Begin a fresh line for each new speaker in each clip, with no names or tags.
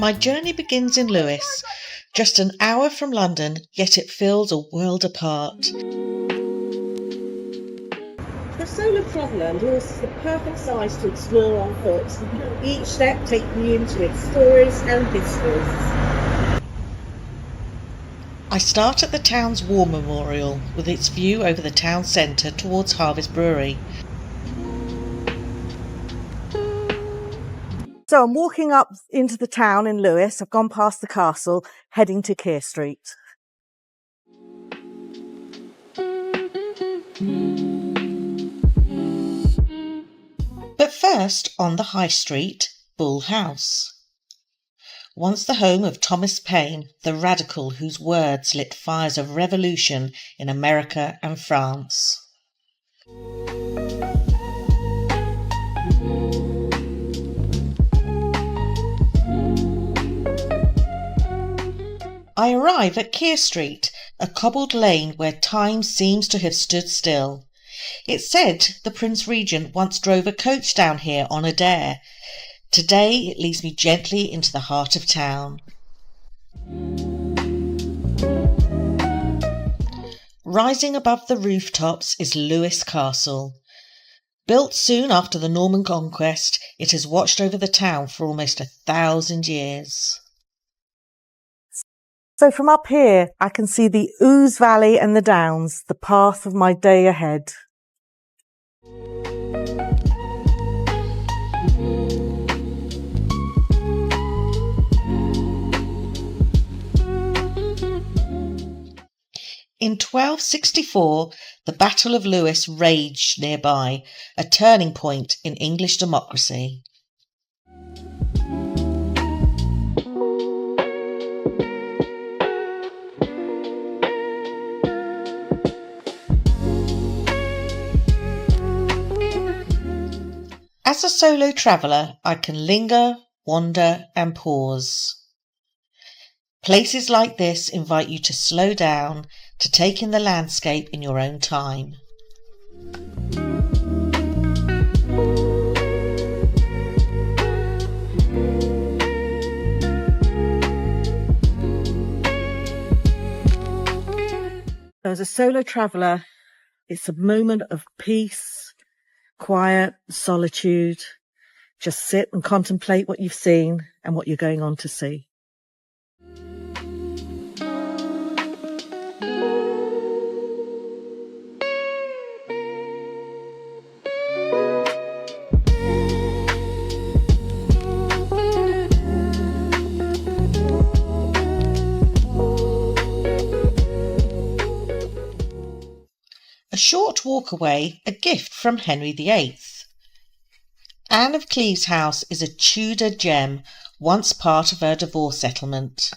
My journey begins in Lewes, just an hour from London, yet it feels a world apart.
For a solo traveller, Lewes is the perfect size to explore on foot, each step taking you into its stories and histories.
I start at the town's war memorial with its view over the town centre towards Harvest Brewery.
So I'm walking up into the town in Lewes. I've gone past the castle, heading to Keir Street.
But first, on the High Street, Bull House. Once the home of Thomas Paine, the radical whose words lit fires of revolution in America and France. I arrive at Keir Street, a cobbled lane where time seems to have stood still. It's said the Prince Regent once drove a coach down here on a dare. Today it leads me gently into the heart of town. Rising above the rooftops is Lewes Castle. Built soon after the Norman conquest, it has watched over the town for almost 1,000 years.
So from up here, I can see the Ouse Valley and the Downs, the path of my day ahead.
In 1264, the Battle of Lewes raged nearby, a turning point in English democracy. As a solo traveller, I can linger, wander and pause. Places like this invite you to slow down, to take in the landscape in your own time.
As a solo traveller, it's a moment of peace, quiet, solitude. Just sit and contemplate what you've seen and what you're going on to see.
A short walk away, a gift from Henry VIII. Anne of Cleves House is a Tudor gem, once part of her divorce settlement.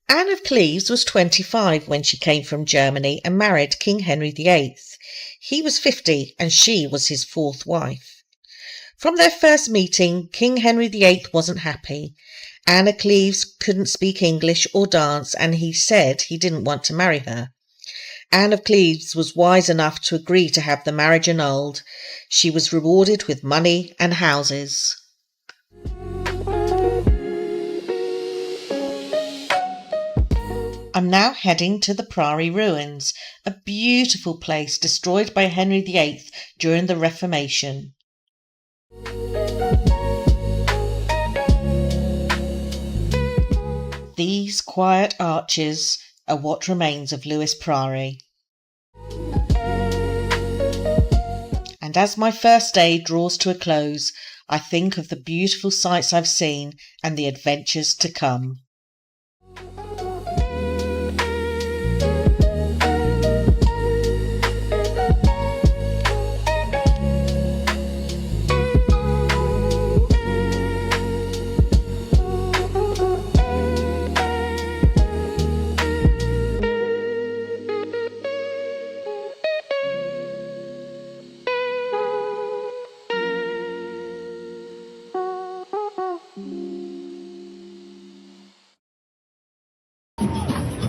Anne of Cleves was 25 when she came from Germany and married King Henry VIII. He was 50 and she was his fourth wife. From their first meeting, King Henry VIII wasn't happy. Anne of Cleves couldn't speak English or dance, and he said he didn't want to marry her. Anne of Cleves was wise enough to agree to have the marriage annulled. She was rewarded with money and houses. I'm now heading to the Priory ruins, a beautiful place destroyed by Henry VIII during the Reformation. These quiet arches are what remains of Lewes Priory. And as my first day draws to a close, I think of the beautiful sights I've seen and the adventures to come.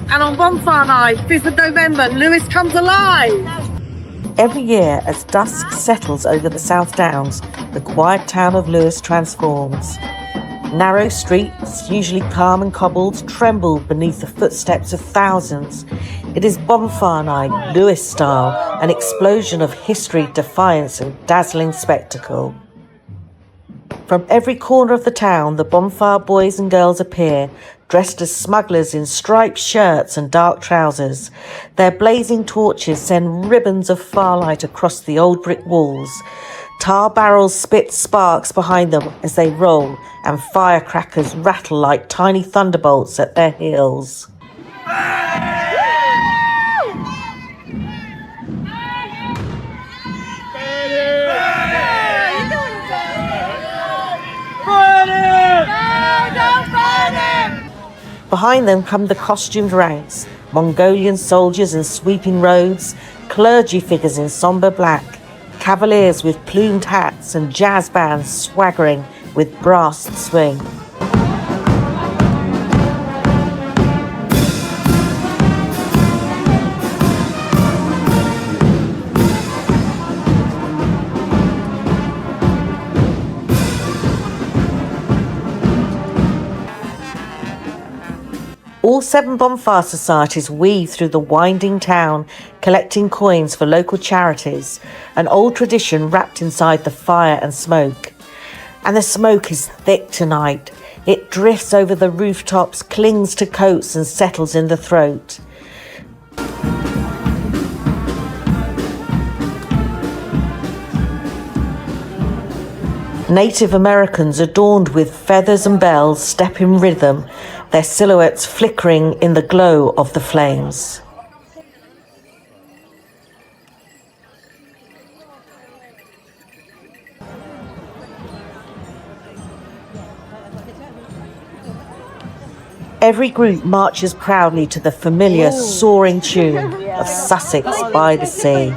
And on Bonfire Night, 5th of November, Lewes comes alive!
Every year, as dusk settles over the South Downs, the quiet town of Lewes transforms. Narrow streets, usually calm and cobbled, tremble beneath the footsteps of thousands. It is bonfire night, Lewes style, an explosion of history, defiance and dazzling spectacle. From every corner of the town, the bonfire boys and girls appear, dressed as smugglers in striped shirts and dark trousers. Their blazing torches send ribbons of firelight across the old brick walls. Tar barrels spit sparks behind them as they roll, and firecrackers rattle like tiny thunderbolts at their heels. Behind them come the costumed ranks, Mongolian soldiers in sweeping robes, clergy figures in sombre black, cavaliers with plumed hats and jazz bands swaggering with brass swing. All 7 bonfire societies weave through the winding town, collecting coins for local charities, an old tradition wrapped inside the fire and smoke. And the smoke is thick tonight. It drifts over the rooftops, clings to coats and settles in the throat. Native Americans adorned with feathers and bells step in rhythm, their silhouettes flickering in the glow of the flames. Every group marches proudly to the familiar soaring tune of Sussex by the Sea.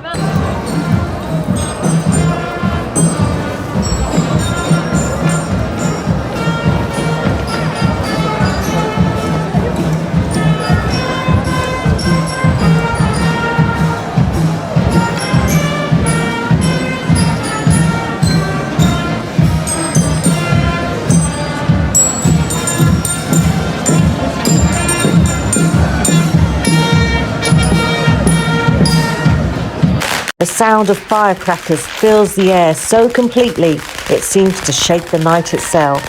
The sound of firecrackers fills the air so completely it seems to shake the night itself.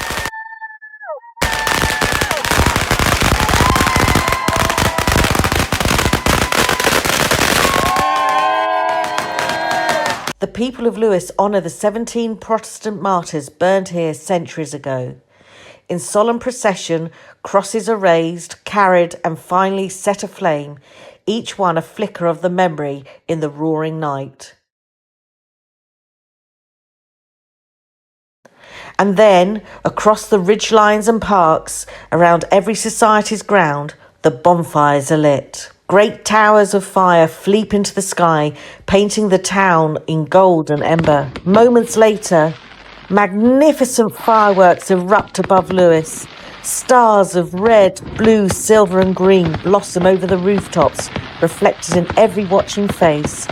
The people of Lewes honour the 17 Protestant martyrs burned here centuries ago. In solemn procession, crosses are raised, carried and finally set aflame, each one a flicker of the memory in the roaring night. And then, across the ridgelines and parks, around every society's ground, the bonfires are lit. Great towers of fire leap into the sky, painting the town in gold and ember. Moments later, magnificent fireworks erupt above Lewes. Stars of red, blue, silver and green blossom over the rooftops, reflected in every watching face.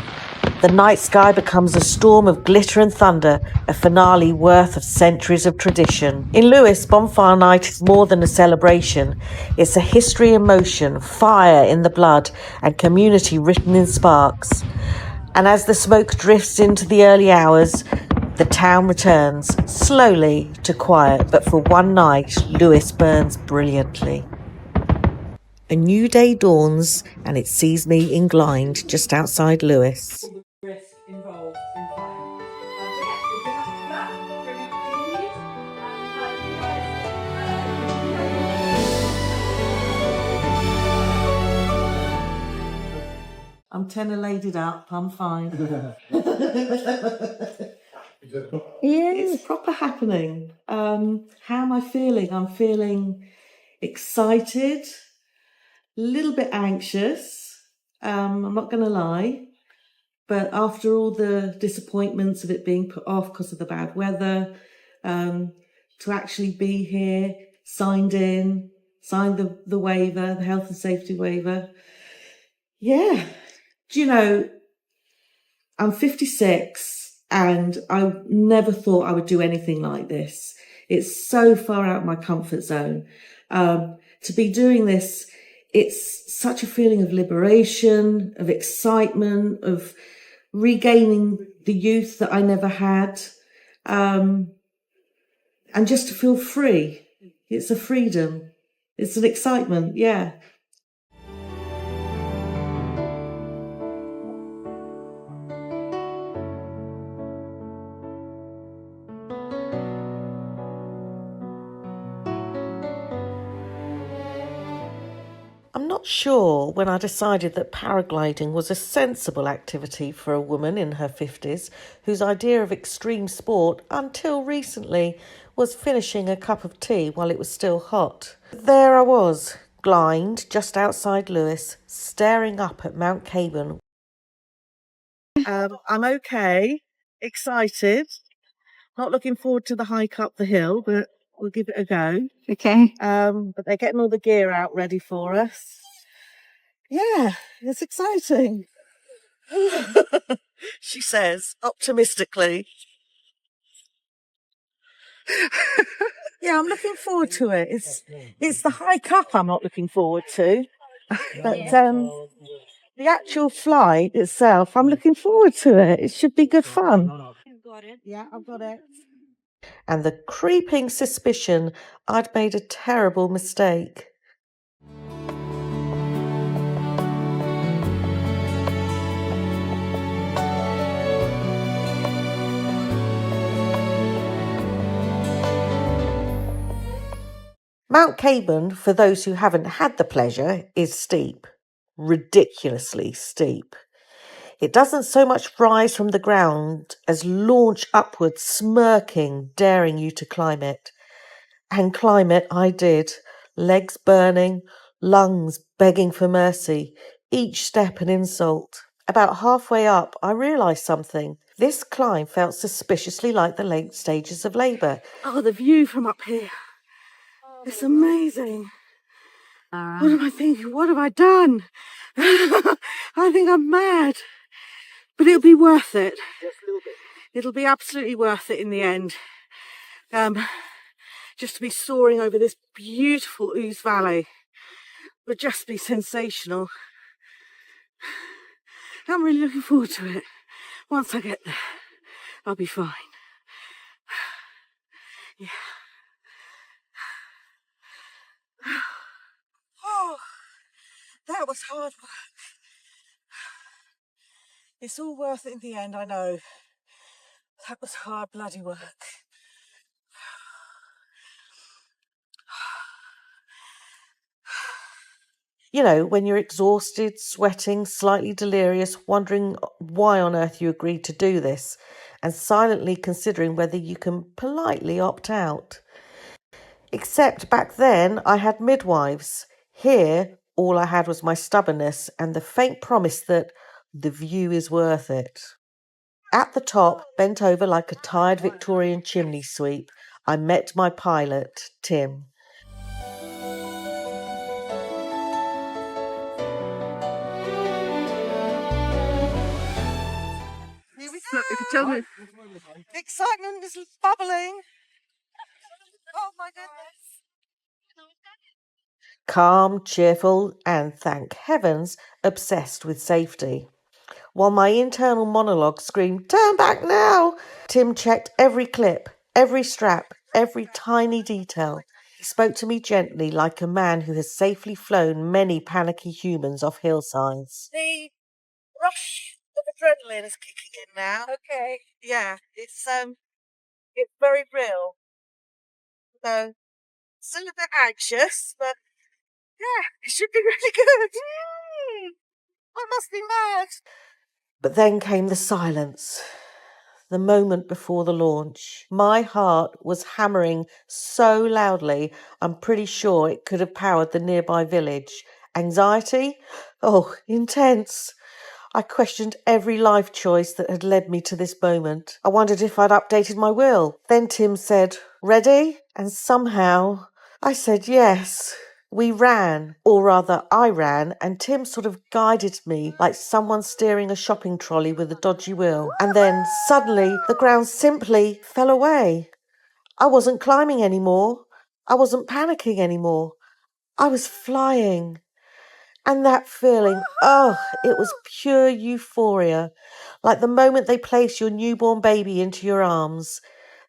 The night sky becomes a storm of glitter and thunder, a finale worth of centuries of tradition. In Lewes, Bonfire Night is more than a celebration. It's a history in motion, fire in the blood, and community written in sparks. And as the smoke drifts into the early hours, the town returns, slowly to quiet, but for one night, Lewes burns brilliantly. A new day dawns, and it sees me inclined just outside Lewes. I'm tenor-laded up, I'm fine. It's proper happening. How am I feeling? I'm feeling excited, a little bit anxious, I'm not going to lie, but after all the disappointments of it being put off because of the bad weather, to actually be here, signed the waiver, the health and safety waiver. Yeah, do you know,
I'm 56 and I never thought I would do anything like this. It's so far out of my comfort zone. To be doing this, it's such a feeling of liberation, of excitement, of regaining the youth that I never had, and just to feel free. It's a freedom. It's an excitement, yeah.
I'm not sure when I decided that paragliding was a sensible activity for a woman in her 50s whose idea of extreme sport, until recently, was finishing a cup of tea while it was still hot. There I was, blind, just outside Lewes, staring up at Mount Caburn.
I'm okay, excited, not looking forward to the hike up the hill, but we'll give it a go.
Okay.
But they're getting all the gear out ready for us. Yeah, it's exciting. She says, optimistically. Yeah, I'm looking forward to it. It's the hike up I'm not looking forward to. But the actual flight itself, I'm looking forward to it. It should be good fun. Yeah, I've got it.
And the creeping suspicion I'd made a terrible mistake. Mount Caburn, for those who haven't had the pleasure, is steep. Ridiculously steep. It doesn't so much rise from the ground as launch upwards, smirking, daring you to climb it. And climb it I did, legs burning, lungs begging for mercy, each step an insult. About halfway up, I realised something. This climb felt suspiciously like the late stages of labour.
Oh, the view from up here. It's amazing. What am I thinking? What have I done? I think I'm mad. But it'll be worth it. It'll be absolutely worth it in the end. Just to be soaring over this beautiful Lewes Valley would just be sensational. I'm really looking forward to it. Once I get there, I'll be fine. Yeah. Oh, that was hard work. It's all worth it in the end, I know. That was hard bloody work.
You know, when you're exhausted, sweating, slightly delirious, wondering why on earth you agreed to do this, and silently considering whether you can politely opt out. Except back then I had midwives. Here, all I had was my stubbornness and the faint promise that the view is worth it. At the top, bent over like a tired Victorian chimney sweep, I met my pilot, Tim.
Here we go. Tell me. The excitement is bubbling. Oh my goodness.
Calm, cheerful, and thank heavens, obsessed with safety. While my internal monologue screamed, "Turn back now!" Tim checked every clip, every strap, every tiny detail. He spoke to me gently like a man who has safely flown many panicky humans off hillsides.
The rush of adrenaline is kicking in now. Okay. Yeah, it's very real. So still a bit anxious, but yeah, it should be really good. I must be mad.
But then came the silence. The moment before the launch. My heart was hammering so loudly, I'm pretty sure it could have powered the nearby village. Anxiety? Oh, intense. I questioned every life choice that had led me to this moment. I wondered if I'd updated my will. Then Tim said, "Ready?" And somehow I said yes. We ran, or rather I ran, and Tim sort of guided me like someone steering a shopping trolley with a dodgy wheel. And then suddenly the ground simply fell away. I wasn't climbing anymore. I wasn't panicking anymore. I was flying. And that feeling, it was pure euphoria. Like the moment they place your newborn baby into your arms.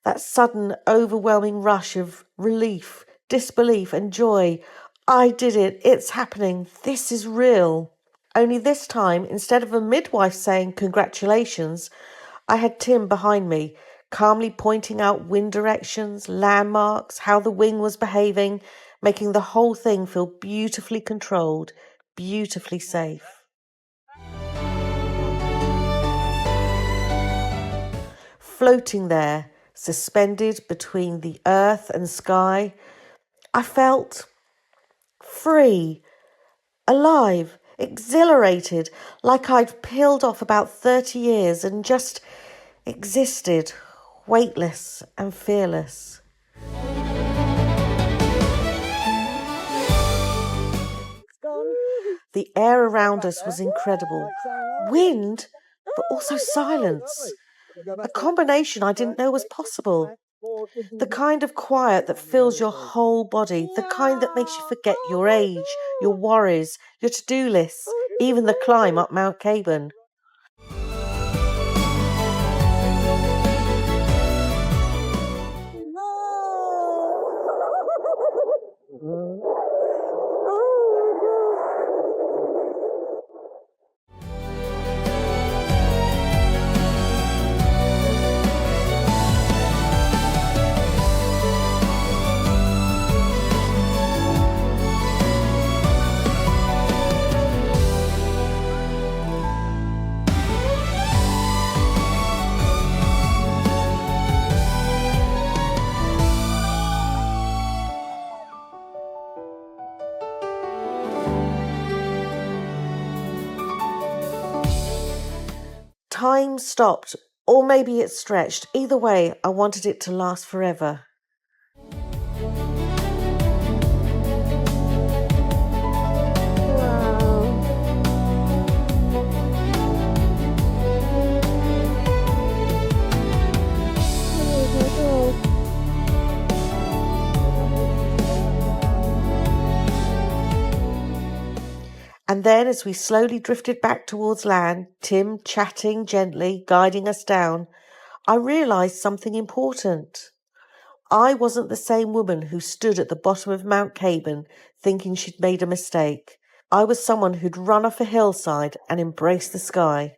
That sudden, overwhelming rush of relief, disbelief and joy. I did it. It's happening. This is real. Only this time, instead of a midwife saying congratulations, I had Tim behind me, calmly pointing out wind directions, landmarks, how the wing was behaving, making the whole thing feel beautifully controlled, beautifully safe. Floating there, suspended between the earth and sky, I felt free, alive, exhilarated, like I'd peeled off about 30 years and just existed, weightless and fearless. The air around us was incredible. Wind, but also silence. A combination I didn't know was possible. The kind of quiet that fills your whole body, the kind that makes you forget your age, your worries, your to-do lists, even the climb up Mount Caban. Time stopped, or maybe it stretched. Either way, I wanted it to last forever. And then as we slowly drifted back towards land, Tim chatting gently, guiding us down, I realised something important. I wasn't the same woman who stood at the bottom of Mount Caban thinking she'd made a mistake. I was someone who'd run off a hillside and embraced the sky.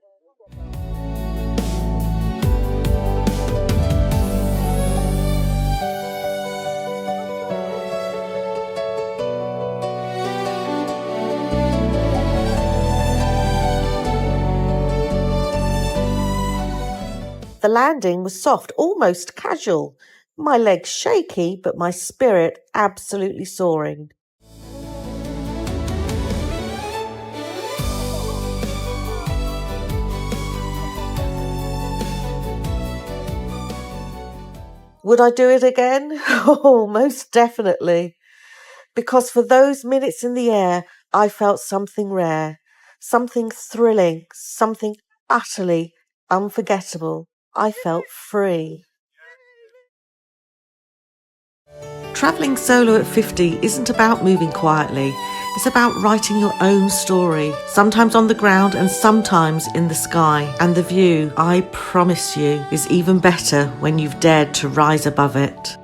The landing was soft, almost casual. My legs shaky, but my spirit absolutely soaring. Would I do it again? Oh, most definitely. Because for those minutes in the air, I felt something rare, something thrilling, something utterly unforgettable. I felt free. Travelling solo at 50 isn't about moving quietly. It's about writing your own story, sometimes on the ground and sometimes in the sky. And the view, I promise you, is even better when you've dared to rise above it.